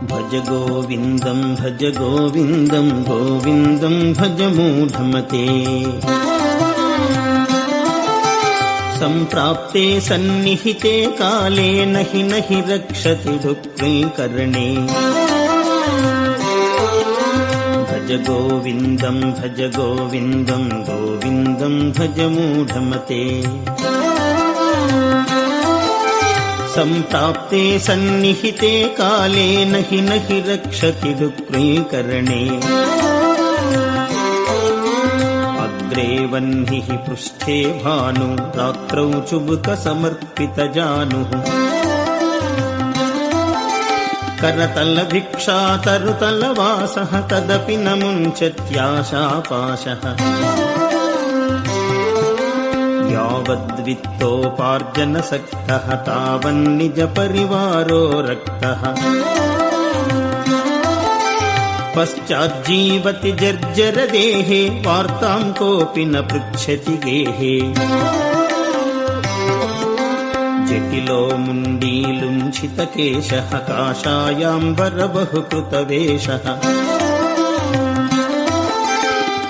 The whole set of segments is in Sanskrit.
भज गोविन्दं भज गोविन्दं गोविन्दं भज मूढमते। सम्प्राप्ते सन्निहिते काले नहि नहि रक्षति दुःखैकरणे। भज गोविन्दं भज गोविन्दं गोविन्दं भज मूढमते। सम्प्राप्ते सन्निहिते काले नहि नहि रक्षति दुःखैकरणे। अग्रे वह्निः पृष्ठे भानु रात्रौ चुबुकसमर्पितजानुः। करतलभिक्षा तरुतलवासः तदपि न मुञ्चत्याशापाशः। यावद्वित्तोपार्जनसक्तः तावन्निजपरिवारो रक्तः। पश्चाज्जीवति जर्जरदेहे वार्तां कोऽपि न पृच्छति गेहे। जटिलो मुण्डीलुञ्छितकेशः काषायाम्बरबहुकृतवेषः।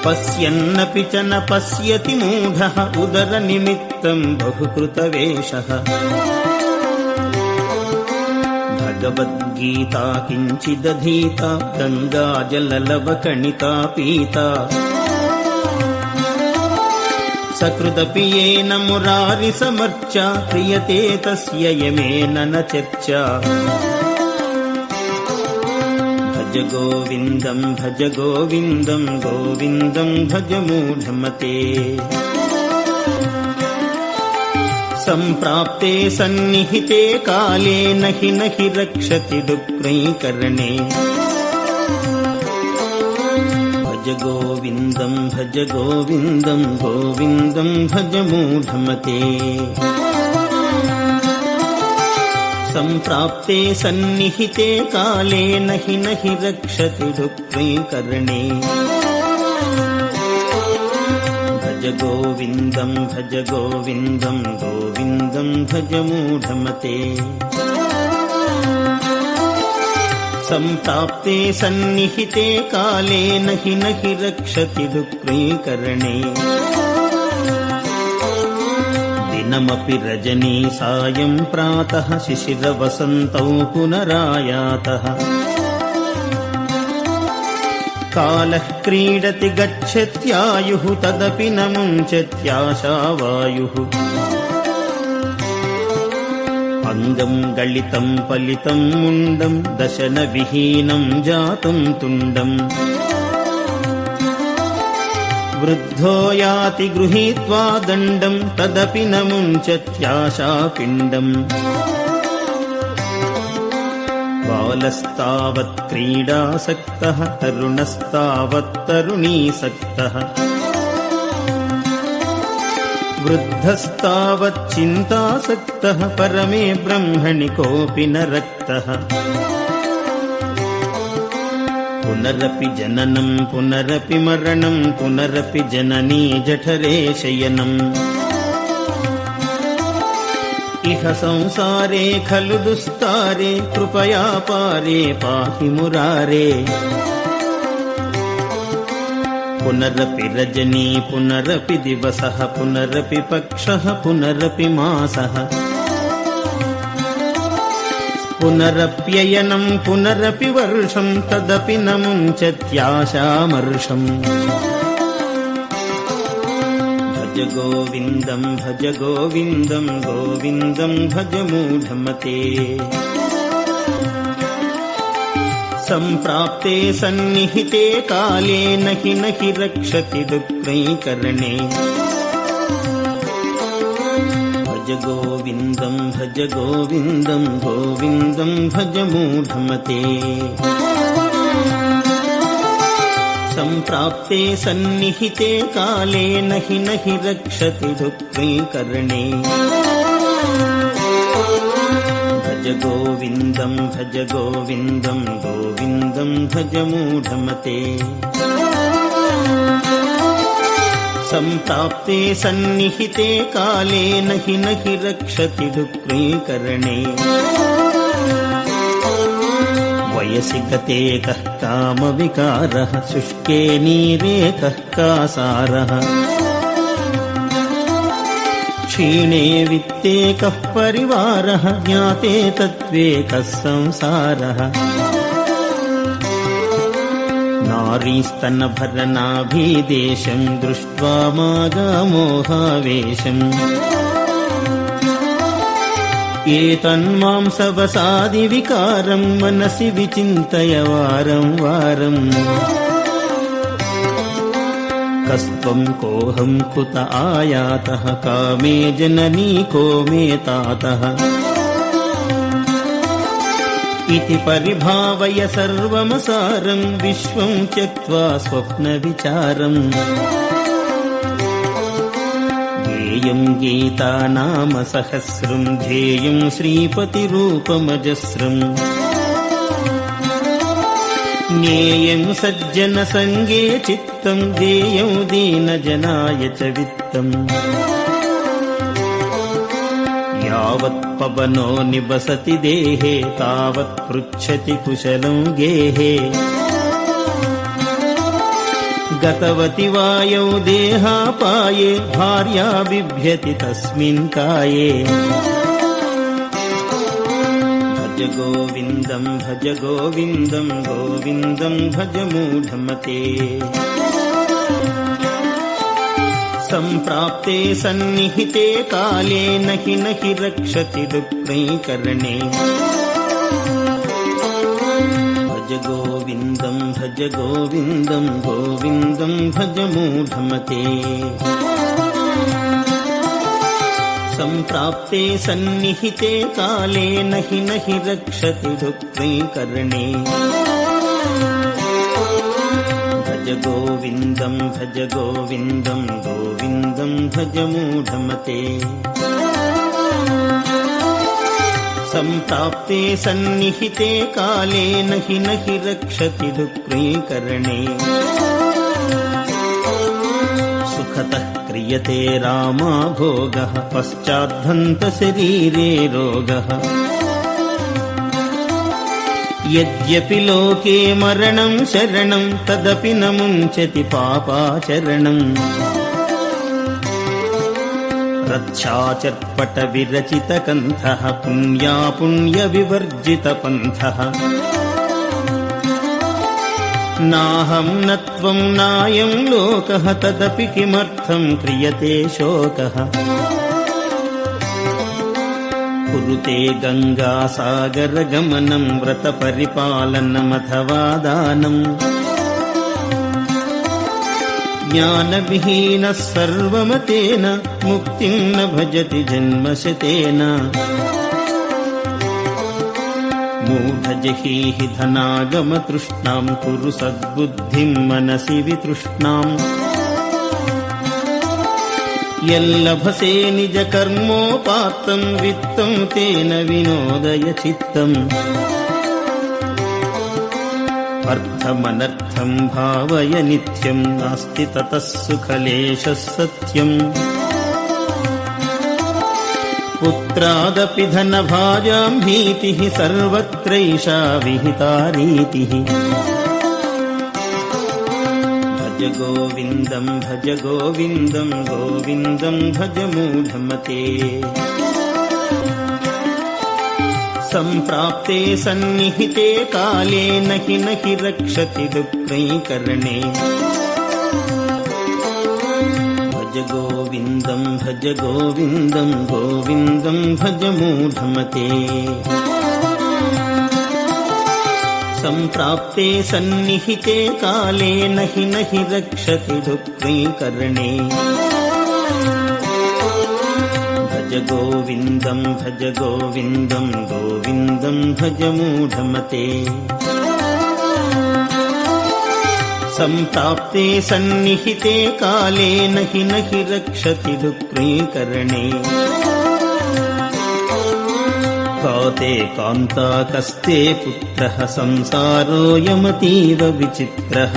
पश्यन्नपि च न पश्यति मूढः उदरनिमित्तं बहुकृतवेषः। भगवद्गीता किञ्चिदधीता गङ्गाजललवकणिका पीता। सकृदपि येन मुरारिसमर्चा क्रियते तस्य यमेन न चर्चा। भज गोविन्दं भज गोविन्दं गोविन्दं भज मूढमते। सम्प्राप्ते सन्निहिते काले नहि नहि रक्षति दुःखैकरणे। भज गोविन्दं भज गोविन्दं गोविन्दं भज मूढमते। सम्प्राप्ते सन्निहिते काले नहि नहि रक्षति दुःखैकरणे। भज गोविन्दं भज गोविन्दं गोविन्दं भज मूढमते। सम्प्राप्ते सन्निहिते काले नहि नहि रक्षति दुःखैकरणे। दिनमपि रजनी सायं प्रातः शिशिरवसन्तौ पुनरायातः। कालः क्रीडति गच्छत्यायुः तदपि न मुञ्चत्याशावायुः। अङ्गं गलितं पलितं मुण्डं दशनविहीनं जातं तुण्डम्। वृद्धो याति गृहीत्वा दण्डं तदपि न मुञ्चत्याशापिण्डम्। बालस्तावत् क्रीडासक्तः तरुणस्तावत् तरुणीसक्तः। वृद्धस्तावत् चिन्तासक्तः परमे ब्रह्मणि कोऽपि न रक्तः। पुनरपि जननं पुनरपि मरणं पुनरपि जननी जठरे शयनम्। इह संसारे खलु दुस्तारे कृपया पारे पाहि मुरारे। पुनरपि रजनी पुनरपि दिवसः पुनरपि पक्षः पुनरपि मासः। पुनरप्ययनं पुनरपि वर्षं तदपि न मुञ्चत्याशामर्षम्। भज गोविन्दं भज गोविन्दं गोविन्दं भज मूढमते। सम्प्राप्ते सन्निहिते काले नहि नहि रक्षति दुःखैकरणे। भज गोविन्दं भज गोविन्दं गोविन्दं भज मूढमते। सम्प्राप्ते सन्निहिते काले नहि नहि रक्षति दुःखैकरणे। भज गोविन्दं भज गोविन्दं गोविन्दं भज मूढमते। सम्प्राप्ते सन्निहिते काले नहि नहि रक्षति दुःखैकरणे। वयसि गते कः कामविकारः शुष्के नीरे कः कासारः क्षीणे वित्ते कः परिवारः ज्ञाते तत्त्वे कः संसारः नारीस्तनभरनाभिदेशम् दृष्ट्वा मागामोहावेशम् एतन्मांसवसादिविकारम् मनसि विचिन्तय वारं वारम् कस्त्वम् कोऽहम् कुत आयातः कामे जननी को मे तातः इति परिभावय सर्वमसारम् विश्वम् त्यक्त्वा स्वप्नविचारम् गेयम् गीता नाम सहस्रम् ध्येयम् श्रीपतिरूपमजस्रम् ज्ञेयम् सज्जनसङ्गे चित्तम् देयम् दीनजनाय च वित्तम् यावत् पवनो निवसति देहे तावत् पृच्छति कुशलं गेहे गतवति वायौ देहापाये भार्या बिभ्यति तस्मिन् काये भज गोविन्दं भज गोविन्दं गोविन्दं भज मूढमते सम्प्राप्ते सन्निहिते काले नहि नहि रक्षति दुःखैकरणे भज गोविन्दं गोविन्दं भज मूढमते सम्प्राप्ते सन्निहिते काले नहि नहि रक्षति दुःखैकरणे भज गोविन्दं गोविन्दं भज मूढमते सम्प्राप्ते सन्निहिते काले नहि नहि रक्षति दुःखैकरणे सुखतः क्रियते रामाभोगः पश्चाद्भन्तशरीरे रोगः यद्यपि लोके मरणं शरणं तदपि न मुञ्चति पापाचरणम् रक्षाचर्पटविरचितकन्थः पुण्यापुण्यविवर्जितपन्थः नाहं न त्वं नायं लोकः तदपि किमर्थं क्रियते शोकः कुरुते गङ्गासागरगमनं व्रतपरिपालनमथवा दानम् ज्ञानविहीनः सर्वमतेन मुक्तिं न भजति जन्मशतेन मूढजहीहि धनागमतृष्णां कुरु सद्बुद्धिं मनसि वितृष्णाम् यल्लभसे निजकर्मोपात्तं वित्तं तेन विनोदय चित्तम् अर्थमनर्थं भावय नित्यं नास्ति ततः सुखलेशः सत्यम् पुत्रादपि धनभाजां भीतिः सर्वत्रैषा विहिता रीतिः भज गोविन्दं गोविन्दं भज मूढमते सम्प्राप्ते सन्निहिते काले नहि नहि रक्षति दुःखैकरणे भज गोविन्दं भज मूढमते सम्प्राप्ते सन्निहिते काले नहि नहि रक्षति दुःखैकरणे भज गोविन्दं भज मूढमते सम्प्राप्ते सन्निहिते काले नहि नहि रक्षति दुःखैकरणे काते कान्ता कस्ते पुत्रः संसारोऽयमतीव विचित्रः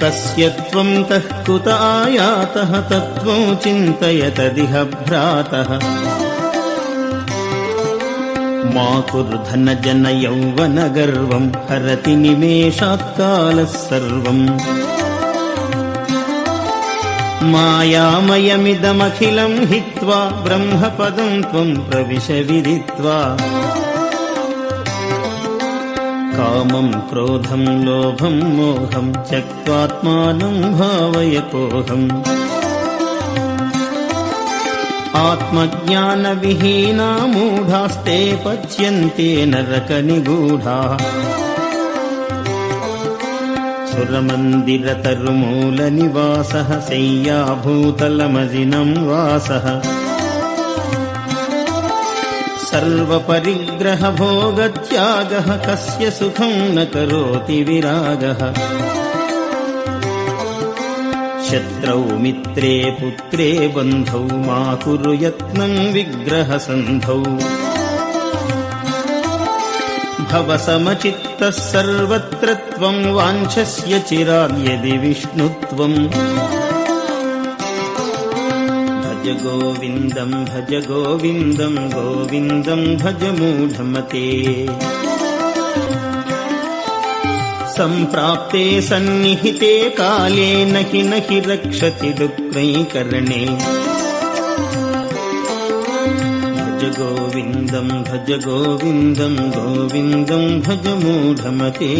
कस्य त्वं कः कुत आयातः तत्त्वं चिन्तय तदिह भ्रातः मा कुरु धन जन यौवन गर्वं हरति निमेषात् कालः सर्वम् मायामयमिदमखिलं हित्वा ब्रह्मपदं त्वं प्रविश विदित्वा कामं क्रोधं लोभं मोहं त्यक्त्वात्मानं भावय कोऽहम् आत्मज्ञानविहीना मूढास्ते पच्यन्ते नरकनिगूढाः सुरमन्दिरतरुमूलनिवासः शय्याभूतलमजिनं वासः सर्वपरिग्रहभोगत्यागः कस्य सुखं न करोति विरागः शत्रौ मित्रे पुत्रे बन्धौ मा कुरु यत्नं विग्रहसन्धौ भवसमचित्तः सर्वत्र त्वं वाञ्छस्य चिराद्यदि विष्णुत्वम् भज गोविन्दं गोविन्दं भज मूढमते सम्प्राप्ते सन्निहिते काले नहि रक्षति दुःखैकरणे भज गोविन्दं भज मूढमते।